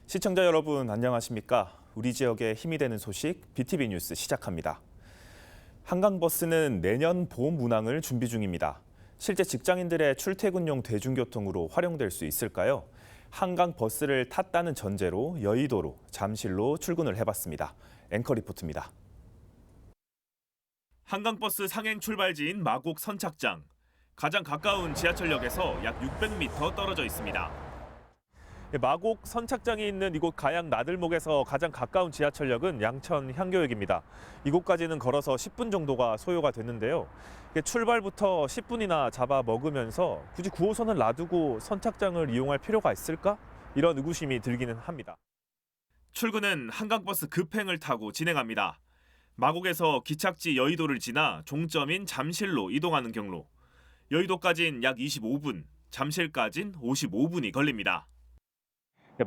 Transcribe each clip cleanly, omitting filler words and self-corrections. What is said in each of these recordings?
시청자 여러분 안녕하십니까? 우리 지역에 힘이 되는 소식 BTV 뉴스 시작합니다. 한강버스는 내년 봄 운항을 준비 중입니다. 실제 직장인들의 출퇴근용 대중교통으로 활용될 수 있을까요? 한강버스를 탔다는 전제로 여의도로, 잠실로 출근을 해봤습니다. 앵커 리포트입니다. 한강버스 상행 출발지인 마곡 선착장. 가장 가까운 지하철역에서 약 600m 떨어져 있습니다. 마곡 선착장이 있는 이곳 가양 나들목에서 가장 가까운 지하철역은 양천 향교역입니다. 이곳까지는 걸어서 10분 정도가 소요가 됐는데요. 출발부터 10분이나 잡아 먹으면서 굳이 9호선을 놔두고 선착장을 이용할 필요가 있을까? 이런 의구심이 들기는 합니다. 출근은 한강버스 급행을 타고 진행합니다. 마곡에서 기착지 여의도를 지나 종점인 잠실로 이동하는 경로. 여의도까진 약 25분, 잠실까진 55분이 걸립니다.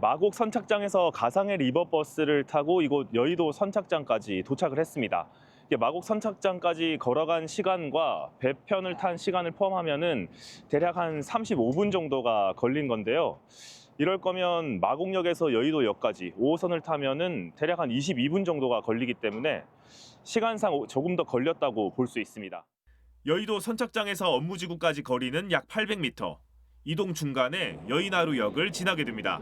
마곡 선착장에서 가상의 리버버스를 타고 이곳 여의도 선착장까지 도착을 했습니다. 마곡 선착장까지 걸어간 시간과 배편을 탄 시간을 포함하면은 대략 한 35분 정도가 걸린 건데요. 이럴 거면 마곡역에서 여의도역까지 5호선을 타면은 대략 한 22분 정도가 걸리기 때문에 시간상 조금 더 걸렸다고 볼 수 있습니다. 여의도 선착장에서 업무지구까지 거리는 약 800m. 이동 중간에 여의나루역을 지나게 됩니다.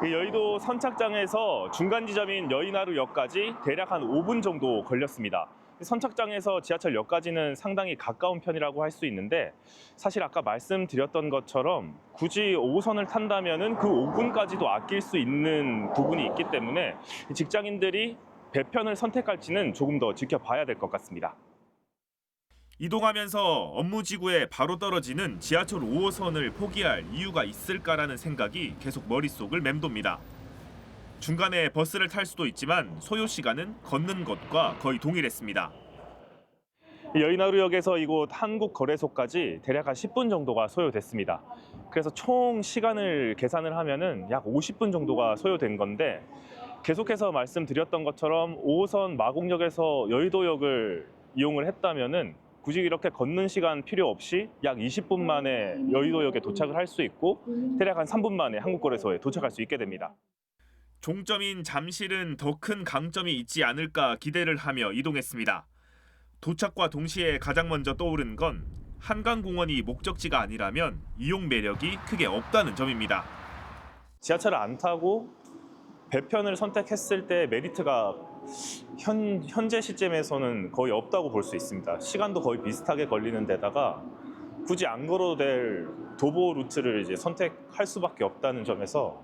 여의도 선착장에서 중간 지점인 여의나루역까지 대략 한 5분 정도 걸렸습니다. 선착장에서 지하철역까지는 상당히 가까운 편이라고 할 수 있는데 사실 아까 말씀드렸던 것처럼 굳이 5호선을 탄다면은 그 5분까지도 아낄 수 있는 부분이 있기 때문에 직장인들이 배편을 선택할지는 조금 더 지켜봐야 될 것 같습니다. 이동하면서 업무지구에 바로 떨어지는 지하철 5호선을 포기할 이유가 있을까라는 생각이 계속 머릿속을 맴돕니다. 중간에 버스를 탈 수도 있지만 소요 시간은 걷는 것과 거의 동일했습니다. 여의나루역에서 이곳 한국거래소까지 대략 한 10분 정도가 소요됐습니다. 그래서 총 시간을 계산을 하면은 약 50분 정도가 소요된 건데 계속해서 말씀드렸던 것처럼 5호선 마곡역에서 여의도역을 이용을 했다면은 굳이 이렇게 걷는 시간 필요 없이 약 20분 만에 여의도역에 도착을 할 수 있고 대략 한 3분 만에 한국거래소에 도착할 수 있게 됩니다. 종점인 잠실은 더 큰 강점이 있지 않을까 기대를 하며 이동했습니다. 도착과 동시에 가장 먼저 떠오른 건 한강공원이 목적지가 아니라면 이용 매력이 크게 없다는 점입니다. 지하철을 안 타고 배편을 선택했을 때 메리트가 현재 시점에서는 거의 없다고 볼 수 있습니다. 시간도 거의 비슷하게 걸리는 데다가 굳이 안 걸어도 될 도보 루트를 이제 선택할 수밖에 없다는 점에서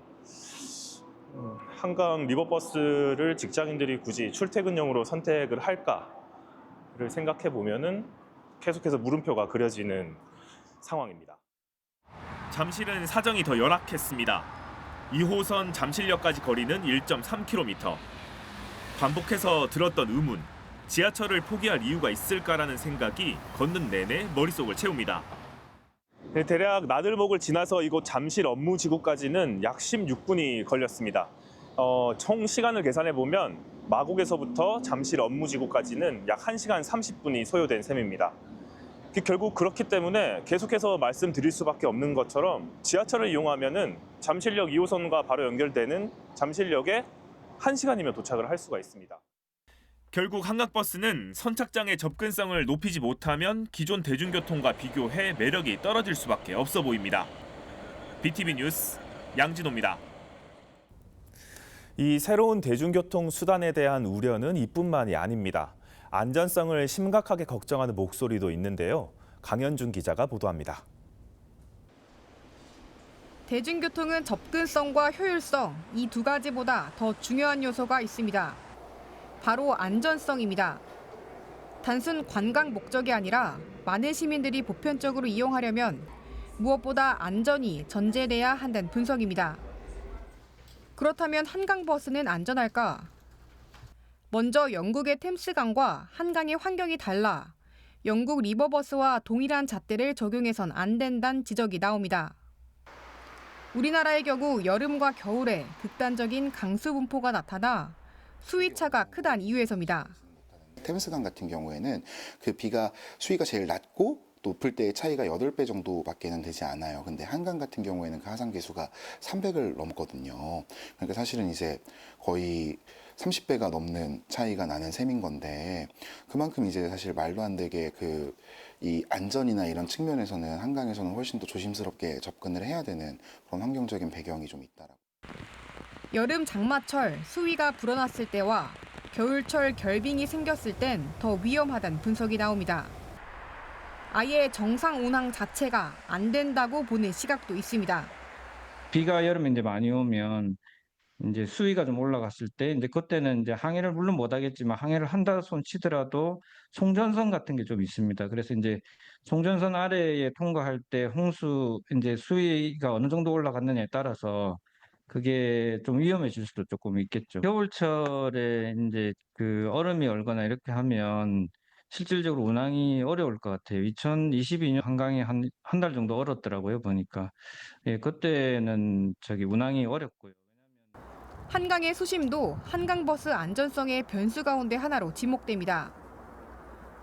한강 리버버스를 직장인들이 굳이 출퇴근용으로 선택을 할까를 생각해 보면은 계속해서 물음표가 그려지는 상황입니다. 잠실은 사정이 더 열악했습니다. 2호선 잠실역까지 거리는 1.3km. 반복해서 들었던 의문, 지하철을 포기할 이유가 있을까라는 생각이 걷는 내내 머릿속을 채웁니다. 대략 나들목을 지나서 이곳 잠실 업무지구까지는 약 16분이 걸렸습니다. 총 시간을 계산해 보면 마곡에서부터 잠실 업무지구까지는 약 1시간 30분이 소요된 셈입니다. 결국 그렇기 때문에 계속해서 말씀드릴 수밖에 없는 것처럼 지하철을 이용하면은 잠실역 2호선과 바로 연결되는 잠실역에 1시간이면 도착을 할 수가 있습니다. 결국 한강버스는 선착장의 접근성을 높이지 못하면 기존 대중교통과 비교해 매력이 떨어질 수밖에 없어 보입니다. BTV 뉴스 양진호입니다. 이 새로운 대중교통 수단에 대한 우려는 이뿐만이 아닙니다. 안전성을 심각하게 걱정하는 목소리도 있는데요. 강현준 기자가 보도합니다. 대중교통은 접근성과 효율성, 이 두 가지보다 더 중요한 요소가 있습니다. 바로 안전성입니다. 단순 관광 목적이 아니라 많은 시민들이 보편적으로 이용하려면 무엇보다 안전이 전제돼야 한다는 분석입니다. 그렇다면 한강버스는 안전할까? 먼저 영국의 템스강과 한강의 환경이 달라 영국 리버버스와 동일한 잣대를 적용해선 안 된다는 지적이 나옵니다. 우리나라의 경우 여름과 겨울에 극단적인 강수 분포가 나타나 수위차가 크다는 이유에서입니다. 템스강 같은 경우에는 그 비가 수위가 제일 낮고 높을 때의 차이가 8배 정도밖에는 되지 않아요. 근데 한강 같은 경우에는 그 하산 계수가 300을 넘거든요. 그러니까 사실은 이제 거의 30배가 넘는 차이가 나는 셈인 건데, 그만큼 이제 사실 말도 안 되게 이 안전이나 이런 측면에서는 한강에서는 훨씬 더 조심스럽게 접근을 해야 되는 그런 환경적인 배경이 좀 있다라고. 여름 장마철 수위가 불어났을 때와 겨울철 결빙이 생겼을 땐 더 위험하다는 분석이 나옵니다. 아예 정상 운항 자체가 안 된다고 보는 시각도 있습니다. 비가 여름에 이제 많이 오면 이제 수위가 좀 올라갔을 때 이제 그때는 이제 항해를 물론 못 하겠지만 항해를 한다 손 치더라도 송전선 같은 게 좀 있습니다. 그래서 이제 송전선 아래에 통과할 때 홍수 이제 수위가 어느 정도 올라갔느냐에 따라서 그게 좀 위험해질 수도 조금 있겠죠. 겨울철에 이제 그 얼음이 얼거나 이렇게 하면 실질적으로 운항이 어려울 것 같아요. 2022년 한강이 한 달 정도 얼었더라고요, 보니까. 예, 그때는 운항이 어렵고요. 한강의 수심도 한강버스 안전성의 변수 가운데 하나로 지목됩니다.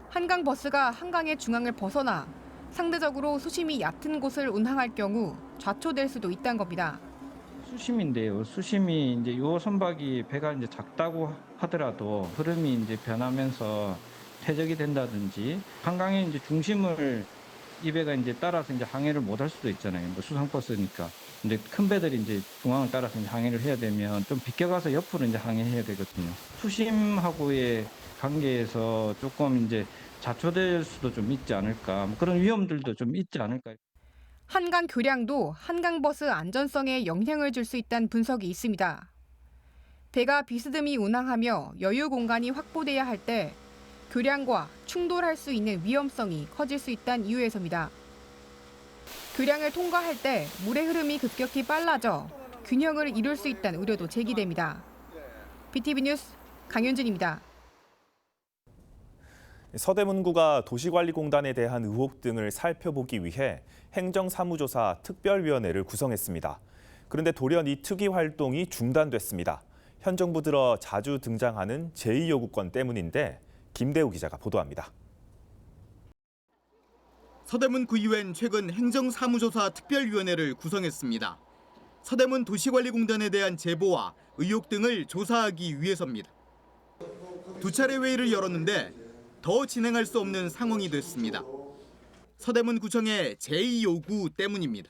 한강버스가 한강의 중앙을 벗어나 상대적으로 수심이 얕은 곳을 운항할 경우 좌초될 수도 있다는 겁니다. 수심인데요. 수심이 이제 요 선박이 배가 이제 작다고 하더라도 흐름이 이제 변하면서 퇴적이 된다든지 한강의 이제 중심을 이 배가 이제 따라서 이제 항해를 못 할 수도 있잖아요. 뭐 수상버스니까. 근데 큰 배들이 이제 중앙을 따라서 이제 항해를 해야 되면 좀 비껴가서 옆으로 이제 항해해야 되거든요. 수심하고의 관계에서 조금 이제 좌초될 수도 좀 있지 않을까. 뭐 그런 위험들도 좀 있지 않을까. 한강 교량도 한강버스 안전성에 영향을 줄 수 있다는 분석이 있습니다. 배가 비스듬히 운항하며 여유 공간이 확보돼야 할 때 교량과 충돌할 수 있는 위험성이 커질 수 있다는 이유에서입니다. 교량을 통과할 때 물의 흐름이 급격히 빨라져 균형을 이룰 수 있다는 우려도 제기됩니다. BTV 뉴스 강윤진입니다. 서대문구가 도시관리공단에 대한 의혹 등을 살펴보기 위해 행정사무조사 특별위원회를 구성했습니다. 그런데 돌연 이 특위 활동이 중단됐습니다. 현 정부 들어 자주 등장하는 제2요구권 때문인데 김대우 기자가 보도합니다. 서대문구의회는 최근 행정사무조사 특별위원회를 구성했습니다. 서대문 도시관리공단에 대한 제보와 의혹 등을 조사하기 위해서입니다. 두 차례 회의를 열었는데 더 진행할 수 없는 상황이 됐습니다. 서대문구청의 제2요구 때문입니다.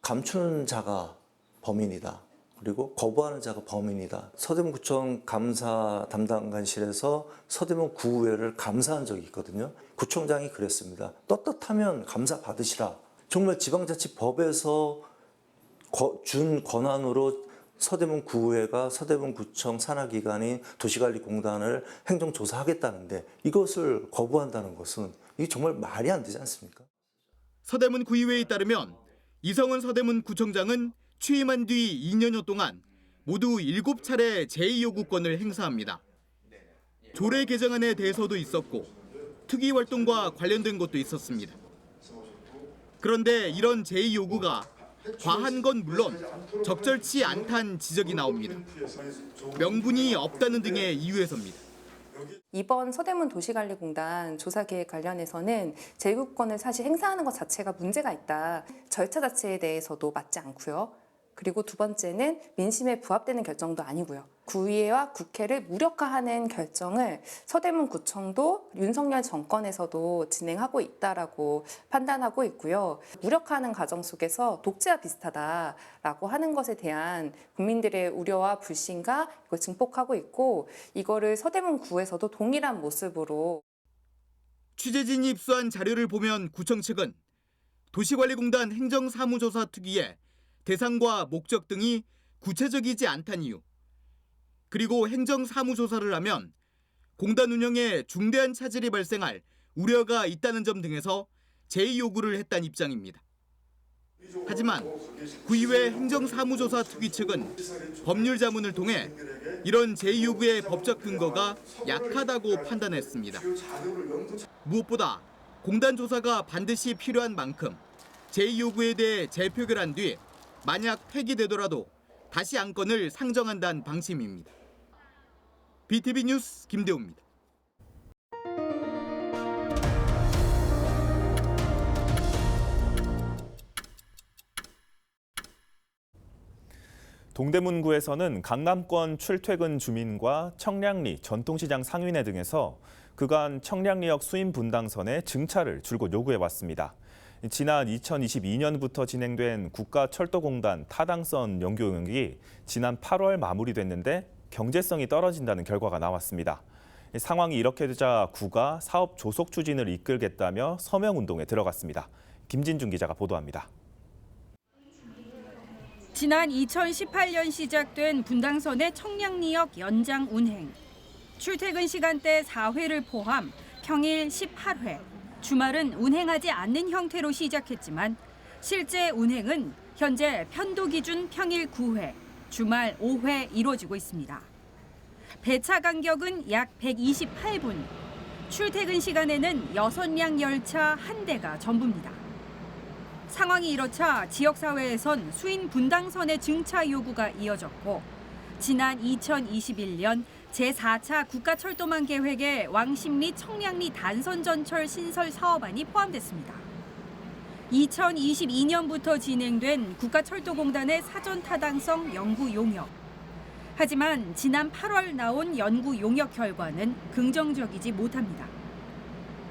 감추는 자가 범인이다. 그리고 거부하는 자가 범인이다. 서대문구청 감사 담당관실에서 서대문구의회를 감사한 적이 있거든요. 구청장이 그랬습니다. 떳떳하면 감사 받으시라. 정말 지방자치법에서 준 권한으로 서대문구의회가 서대문구청 산하기관인 도시관리공단을 행정조사하겠다는데 이것을 거부한다는 것은 이게 정말 말이 안 되지 않습니까? 서대문구의회에 따르면 이성은 서대문구청장은 취임한 뒤 2년여 동안 모두 7차례 제2요구권을 행사합니다. 조례 개정안에 대해서도 있었고 특위 활동과 관련된 것도 있었습니다. 그런데 이런 제2요구가 과한 건 물론 적절치 않다는 지적이 나옵니다. 명분이 없다는 등의 이유에서입니다. 이번 서대문 도시관리공단 조사 계획 관련해서는 제2요구권을 사실 행사하는 것 자체가 문제가 있다. 절차 자체에 대해서도 맞지 않고요. 그리고 두 번째는 민심에 부합되는 결정도 아니고요. 구의회와 국회를 무력화하는 결정을 서대문구청도 윤석열 정권에서도 진행하고 있다라고 판단하고 있고요. 무력화하는 과정 속에서 독재와 비슷하다라고 하는 것에 대한 국민들의 우려와 불신과 이걸 증폭하고 있고 이거를 서대문구에서도 동일한 모습으로 취재진이 입수한 자료를 보면 구청 측은 도시관리공단 행정사무조사 특위에 대상과 목적 등이 구체적이지 않다는 이유, 그리고 행정사무조사를 하면 공단 운영에 중대한 차질이 발생할 우려가 있다는 점 등에서 제2요구를 했다는 입장입니다. 하지만 구의회 행정사무조사 특위 측은 법률 자문을 통해 이런 제2요구의 법적 근거가 약하다고 판단했습니다. 무엇보다 공단 조사가 반드시 필요한 만큼 제2요구에 대해 재표결한 뒤 만약 폐기되더라도 다시 안건을 상정한다는 방침입니다. BTV 뉴스 김대우입니다. 동대문구에서는 강남권 출퇴근 주민과 청량리 전통시장 상인회 등에서 그간 청량리역 수인 분당선에 증차를 줄곧 요구해왔습니다. 지난 2022년부터 진행된 국가철도공단 타당선 연구 용역이 지난 8월 마무리됐는데 경제성이 떨어진다는 결과가 나왔습니다. 상황이 이렇게 되자 구가 사업 조속 추진을 이끌겠다며 서명운동에 들어갔습니다. 김진중 기자가 보도합니다. 지난 2018년 시작된 분당선의 청량리역 연장 운행. 출퇴근 시간대 4회를 포함 평일 18회, 주말은 운행하지 않는 형태로 시작했지만 실제 운행은 현재 편도 기준 평일 9회, 주말 5회 이루어지고 있습니다. 배차 간격은 약 128분, 출퇴근 시간에는 6량 열차 1대가 전부입니다. 상황이 이렇자 지역사회에선 수인 분당선의 증차 요구가 이어졌고 지난 2021년 제4차 국가철도망 계획에 왕십리 청량리 단선전철 신설 사업안이 포함됐습니다. 2022년부터 진행된 국가철도공단의 사전 타당성 연구 용역. 하지만 지난 8월 나온 연구 용역 결과는 긍정적이지 못합니다.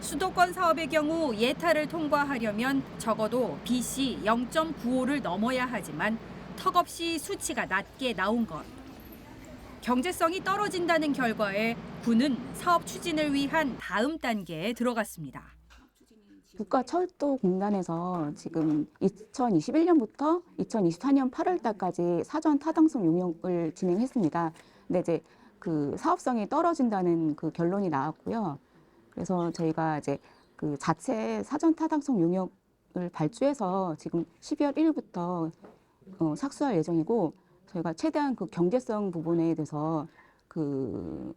수도권 사업의 경우 예타를 통과하려면 적어도 BC 0.95를 넘어야 하지만 턱없이 수치가 낮게 나온 것. 경제성이 떨어진다는 결과에 구는 사업 추진을 위한 다음 단계에 들어갔습니다. 국가철도공단에서 지금 2021년부터 2024년 8월 달까지 사전 타당성 용역을 진행했습니다. 근데 이제 그 사업성이 떨어진다는 그 결론이 나왔고요. 그래서 저희가 이제 그 자체 사전 타당성 용역을 발주해서 지금 12월 1일부터 착수할 예정이고 저희가 최대한 그 경제성 부분에 대해서 그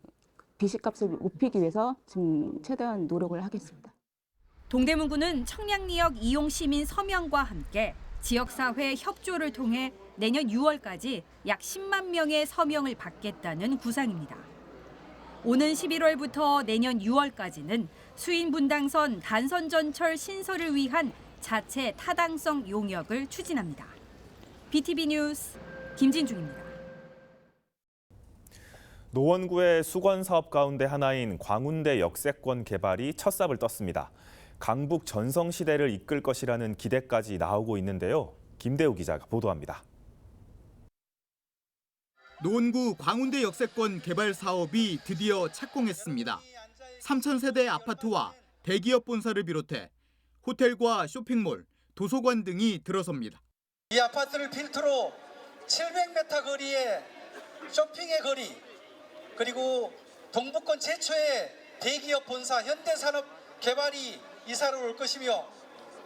비식값을 높이기 위해서 지금 최대한 노력을 하겠습니다. 동대문구는 청량리역 이용 시민 서명과 함께 지역사회 협조를 통해 내년 6월까지 약 10만 명의 서명을 받겠다는 구상입니다. 오는 11월부터 내년 6월까지는 수인 분당선 단선전철 신설을 위한 자체 타당성 용역을 추진합니다. BTV 뉴스 김진중입니다. 노원구의 수건 사업 가운데 하나인 광운대 역세권 개발이 첫 삽을 떴습니다. 강북 전성시대를 이끌 것이라는 기대까지 나오고 있는데요. 김대우 기자가 보도합니다. 노원구 광운대 역세권 개발 사업이 드디어 착공했습니다. 3,000세대 아파트와 대기업 본사를 비롯해 호텔과 쇼핑몰, 도서관 등이 들어섭니다. 이 아파트를 필두로 700m 거리의 쇼핑의 거리, 그리고 동부권 최초의 대기업 본사 현대산업 개발이 이사를 올 것이며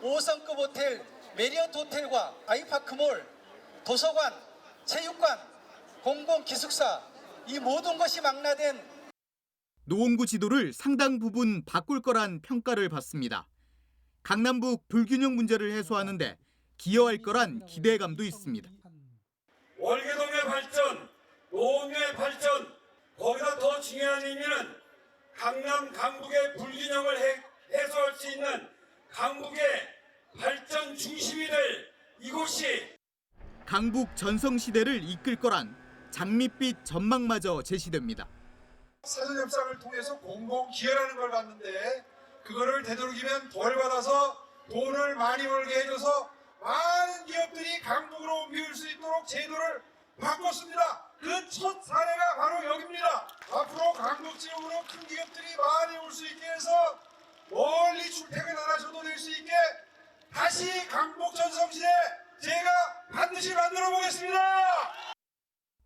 5성급 호텔 메리어트 호텔과 아이파크몰, 도서관, 체육관, 공공기숙사 이 모든 것이 망라된 노원구 지도를 상당 부분 바꿀 거란 평가를 받습니다. 강남북 불균형 문제를 해소하는데 기여할 거란 기대감도 있습니다. 월계동의 발전, 노원구의 발전, 거기다 더 중요한 의미는 강남, 강북의 불균형을 해소할 수 있는 강북의 발전 중심이 될 이곳이 강북 전성시대를 이끌 거란 장밋빛 전망마저 제시됩니다. 사전 협상을 통해서 공공 기여라는 걸 봤는데 그거를 되도록이면 덜 받아서 돈을 많이 벌게 해줘서 많은 기업들이 강북으로 옮길 수 있도록 제도를 바꿨습니다. 그 첫 사례가 바로 여기입니다. 앞으로 강북 지역으로 큰 기업들이 많이 올 수 있게 해서 멀리 출퇴근 안 하셔도 될 수 있게 다시 강북 전성시대 제가 반드시 만들어 보겠습니다.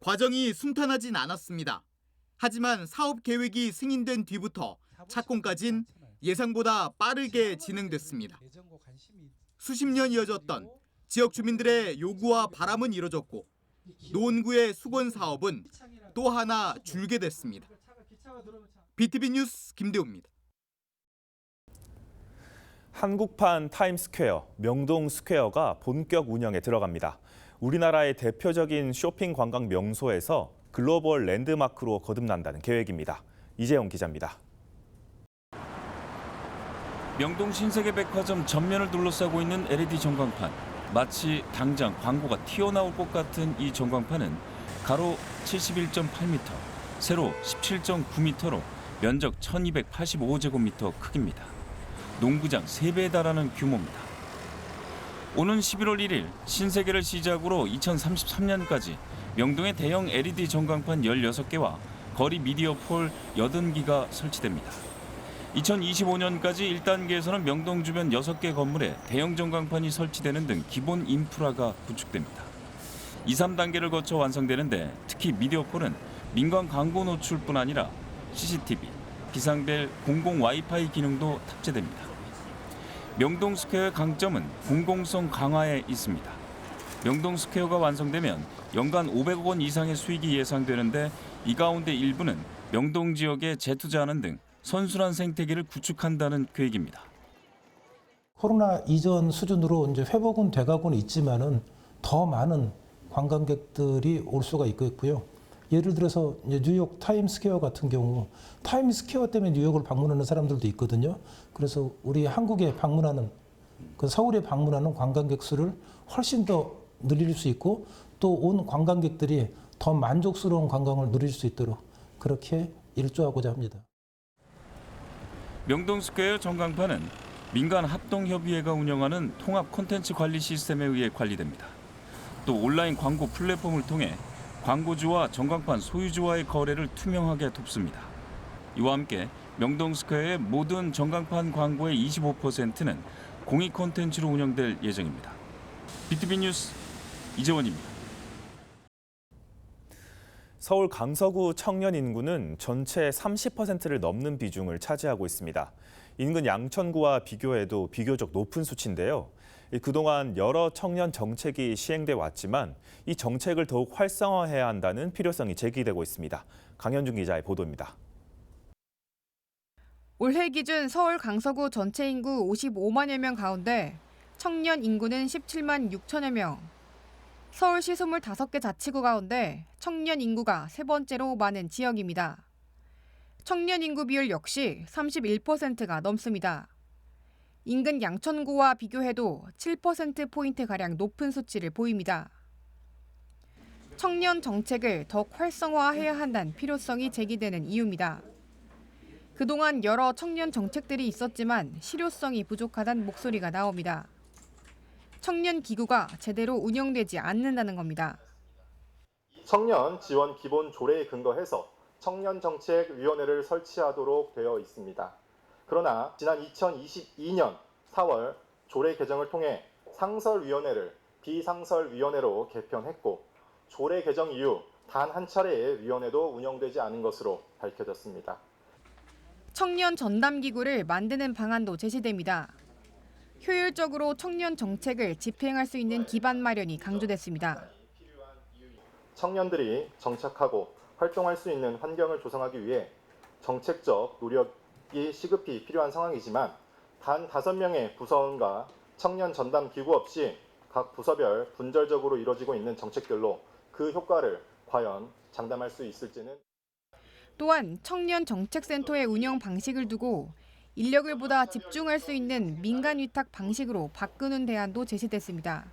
과정이 순탄하진 않았습니다. 하지만 사업 계획이 승인된 뒤부터 착공까진 예상보다 빠르게 진행됐습니다. 수십 년 이어졌던 지역 주민들의 요구와 바람은 이뤄졌고 노원구의 수건 사업은 또 하나 줄게 됐습니다. BTV 뉴스 김대우입니다. 한국판 타임스퀘어, 명동스퀘어가 본격 운영에 들어갑니다. 우리나라의 대표적인 쇼핑 관광 명소에서 글로벌 랜드마크로 거듭난다는 계획입니다. 이재용 기자입니다. 명동 신세계백화점 전면을 둘러싸고 있는 LED 전광판. 마치 당장 광고가 튀어나올 것 같은 이 전광판은 가로 71.8m, 세로 17.9m로 면적 1285제곱미터 크기입니다. 농구장 3배에 달하는 규모입니다. 오는 11월 1일 신세계를 시작으로 2033년까지 명동에 대형 LED 전광판 16개와 거리 미디어 폴 80기가 설치됩니다. 2025년까지 1단계에서는 명동 주변 6개 건물에 대형 전광판이 설치되는 등 기본 인프라가 구축됩니다. 2, 3단계를 거쳐 완성되는데 특히 미디어 폴은 민간 광고 노출뿐 아니라 CCTV, 비상벨, 공공 와이파이 기능도 탑재됩니다. 명동 스퀘어의 강점은 공공성 강화에 있습니다. 명동 스퀘어가 완성되면 연간 500억 원 이상의 수익이 예상되는데 이 가운데 일부는 명동 지역에 재투자하는 등 선순환 생태계를 구축한다는 계획입니다. 코로나 이전 수준으로 이제 회복은 돼가고는 있지만은 더 많은 관광객들이 올 수가 있고요. 예를 들어서 이제 뉴욕 타임스퀘어 같은 경우 타임스퀘어 때문에 뉴욕을 방문하는 사람들도 있거든요. 그래서 우리 한국에 방문하는 그 서울에 방문하는 관광객 수를 훨씬 더 늘릴 수 있고 또 온 관광객들이 더 만족스러운 관광을 누릴 수 있도록 그렇게 일조하고자 합니다. 명동 스퀘어 전광판은 민간 합동협의회가 운영하는 통합 콘텐츠 관리 시스템에 의해 관리됩니다. 또 온라인 광고 플랫폼을 통해 광고주와 전광판 소유주와의 거래를 투명하게 돕습니다. 이와 함께 명동 스퀘어의 모든 전광판 광고의 25%는 공익 콘텐츠로 운영될 예정입니다. BTV 뉴스 이재원입니다. 서울 강서구 청년 인구는 전체 30%를 넘는 비중을 차지하고 있습니다. 인근 양천구와 비교해도 비교적 높은 수치인데요. 그동안 여러 청년 정책이 시행돼 왔지만 이 정책을 더욱 활성화해야 한다는 필요성이 제기되고 있습니다. 강현준 기자의 보도입니다. 올해 기준 서울 강서구 전체 인구 55만여 명 가운데 청년 인구는 17만 6천여 명. 서울시 25개 자치구 가운데 청년 인구가 세 번째로 많은 지역입니다. 청년 인구 비율 역시 31%가 넘습니다. 인근 양천구와 비교해도 7%포인트가량 높은 수치를 보입니다. 청년 정책을 더욱 활성화해야 한다는 필요성이 제기되는 이유입니다. 그동안 여러 청년 정책들이 있었지만 실효성이 부족하다는 목소리가 나옵니다. 청년 기구가 제대로 운영되지 않는다는 겁니다. 청년 지원 기본 조례에 근거해서 청년정책위원회를 설치하도록 되어 있습니다. 그러나 지난 2022년 4월 조례 개정을 통해 상설위원회를 비상설위원회로 개편했고 조례 개정 이후 단 한 차례의 위원회도 운영되지 않은 것으로 밝혀졌습니다. 청년 전담기구를 만드는 방안도 제시됩니다. 효율적으로 청년 정책을 집행할 수 있는 기반 마련이 강조됐습니다. 청년들이 정착하고 활동할 수 있는 환경을 조성하기 위해 정책적 노력이 시급히 필요한 상황이지만 단 5명의 부서원과 청년 전담 기구 없이 각 부서별 분절적으로 이루어지고 있는 정책들로 그 효과를 과연 장담할 수 있을지는. 또한 청년 정책센터의 운영 방식을 두고 인력을 보다 집중할 수 있는 민간 위탁 방식으로 바꾸는 대안도 제시됐습니다.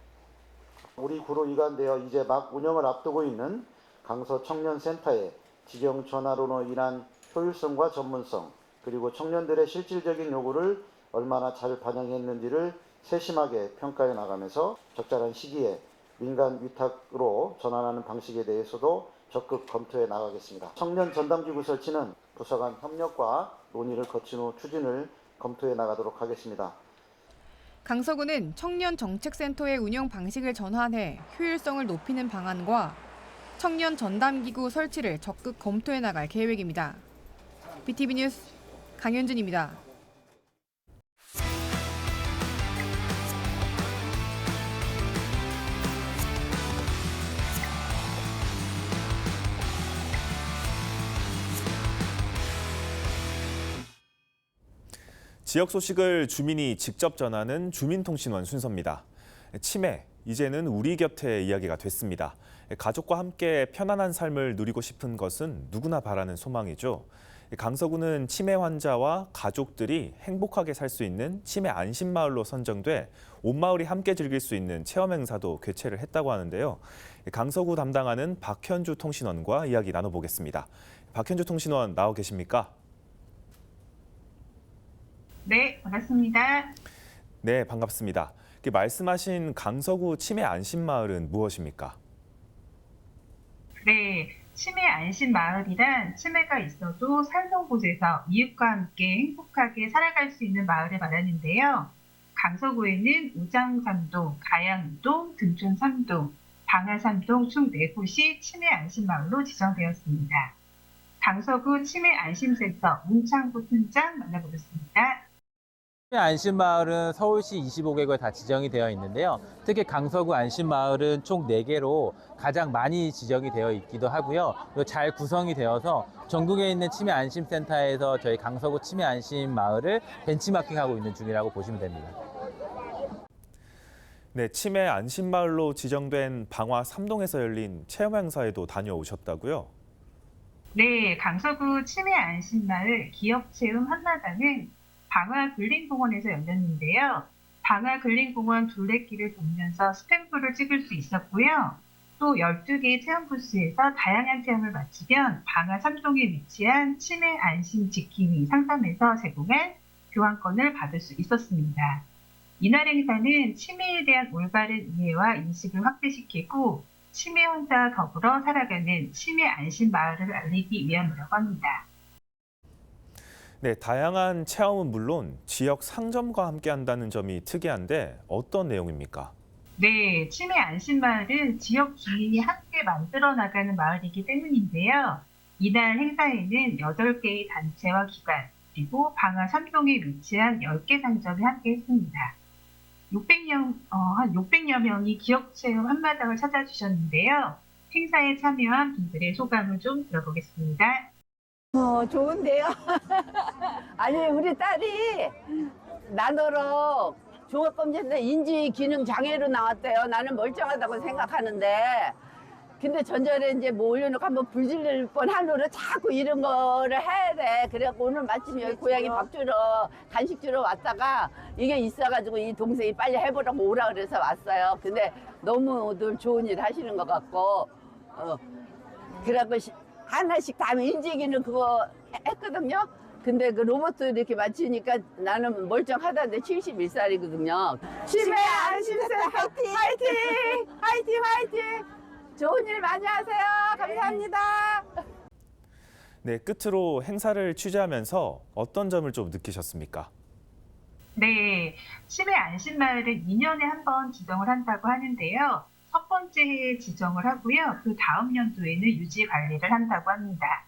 우리 구로 이관되어 이제 막 운영을 앞두고 있는 강서 청년센터의 지정 전화로로 인한 효율성과 전문성 그리고 청년들의 실질적인 요구를 얼마나 잘 반영했는지를 세심하게 평가해 나가면서 적절한 시기에 민간 위탁으로 전환하는 방식에 대해서도 적극 검토해 나가겠습니다. 청년 전담기구 설치는 부서 간 협력과 논의를 거친 후 추진을 검토해 나가도록 하겠습니다. 강서구는 청년 정책센터의 운영 방식을 전환해 효율성을 높이는 방안과 청년 전담기구 설치를 적극 검토해 나갈 계획입니다. BTV 뉴스 강현준입니다. 지역 소식을 주민이 직접 전하는 주민통신원 순서입니다. 치매, 이제는 우리 곁에 이야기가 됐습니다. 가족과 함께 편안한 삶을 누리고 싶은 것은 누구나 바라는 소망이죠. 강서구는 치매 환자와 가족들이 행복하게 살 수 있는 치매 안심마을로 선정돼 온 마을이 함께 즐길 수 있는 체험 행사도 개최를 했다고 하는데요. 강서구 담당하는 박현주 통신원과 이야기 나눠보겠습니다. 박현주 통신원 나와 계십니까? 네, 반갑습니다. 네, 반갑습니다. 말씀하신 강서구 치매 안심마을은 무엇입니까? 네, 치매 안심 마을이란 치매가 있어도 살던 곳에서 이웃과 함께 행복하게 살아갈 수 있는 마을을 말하는데요. 강서구에는 우장 3동, 가양 2동, 등촌 3동, 방화 3동 총 4곳이 치매 안심 마을로 지정되었습니다. 강서구 치매 안심센터 문창구 팀장 만나보겠습니다. 치매 안심마을은 서울시 25개구에 다 지정이 되어 있는데요. 특히 강서구 안심마을은 총 4개로 가장 많이 지정이 되어 있기도 하고요. 그리고 잘 구성이 되어서 전국에 있는 치매 안심센터에서 저희 강서구 치매 안심마을을 벤치마킹하고 있는 중이라고 보시면 됩니다. 네, 치매 안심마을로 지정된 방화 3동에서 열린 체험 행사에도 다녀오셨다고요? 네, 강서구 치매 안심마을 기업체험 한마당은 방화 근린공원에서 열렸는데요. 방화 근린공원 둘레길을 돌면서 스탬프를 찍을 수 있었고요. 또 12개의 체험 부스에서 다양한 체험을 마치면 방화 3동에 위치한 치매 안심 지킴이 상점에서 제공한 교환권을 받을 수 있었습니다. 이날 행사는 치매에 대한 올바른 이해와 인식을 확대시키고 치매 환자와 더불어 살아가는 치매 안심 마을을 알리기 위함이라고 합니다. 네, 다양한 체험은 물론 지역 상점과 함께 한다는 점이 특이한데 어떤 내용입니까? 네, 치매 안심 마을은 지역 주민이 함께 만들어 나가는 마을이기 때문인데요. 이날 행사에는 8개의 단체와 기관, 그리고 방화 3동에 위치한 10개 상점이 함께 했습니다. 한 600여 명이 기업체험 한마당을 찾아주셨는데요. 행사에 참여한 분들의 소감을 좀 들어보겠습니다. 좋은데요. 아니 우리 딸이 나더러 종합검진대 인지 기능 장애로 나왔대요. 나는 멀쩡하다고 생각하는데 근데 전전에 이제 뭐 올려놓고 한번 불질릴 뻔하노를 자꾸 이런 거를 해야 돼. 그래갖고 오늘 마침 여기 고양이 밥 주러 간식 주러 왔다가 이게 있어가지고 이 동생이 빨리 해보라고 오라 그래서 왔어요. 근데 너무들 좋은 일 하시는 것 같고 그래갖고 하나씩 다 인지기는 그거 했거든요. 근데 그 로봇도 이렇게 맞추니까 나는 멀쩡하다는데 71살이거든요. 치매 안심센터 화이팅! 화이팅! 화이팅! 화이팅! 좋은 일 많이 하세요. 감사합니다. 네, 끝으로 행사를 취재하면서 어떤 점을 좀 느끼셨습니까? 네, 치매 안심마을은 2년에 한 번 지정을 한다고 하는데요. 첫 번째 해에 지정을 하고요. 그 다음 연도에는 유지 관리를 한다고 합니다.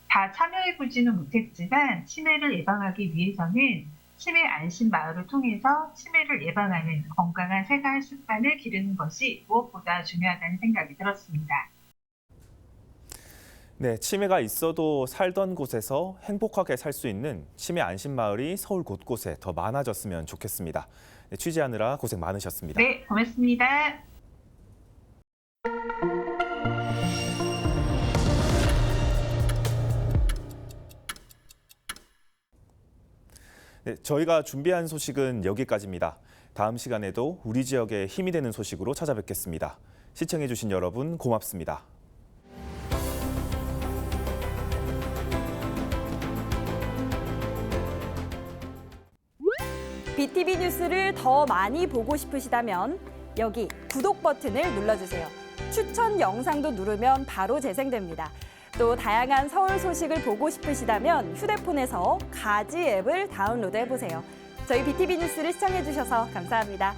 다 참여해보지는 못했지만 치매를 예방하기 위해서는 치매 안심 마을을 통해서 치매를 예방하는 건강한 생활 습관을 기르는 것이 무엇보다 중요하다는 생각이 들었습니다. 네, 치매가 있어도 살던 곳에서 행복하게 살 수 있는 치매 안심 마을이 서울 곳곳에 더 많아졌으면 좋겠습니다. 네, 취재하느라 고생 많으셨습니다. 네, 고맙습니다. 네, 저희가 준비한 소식은 여기까지입니다. 다음 시간에도 우리 지역에 힘이 되는 소식으로 찾아뵙겠습니다. 시청해주신 여러분 고맙습니다. BTV 뉴스를 더 많이 보고 싶으시다면 여기 구독 버튼을 눌러주세요. 추천 영상도 누르면 바로 재생됩니다. 또 다양한 서울 소식을 보고 싶으시다면 휴대폰에서 가지 앱을 다운로드해보세요. 저희 BTV 뉴스를 시청해주셔서 감사합니다.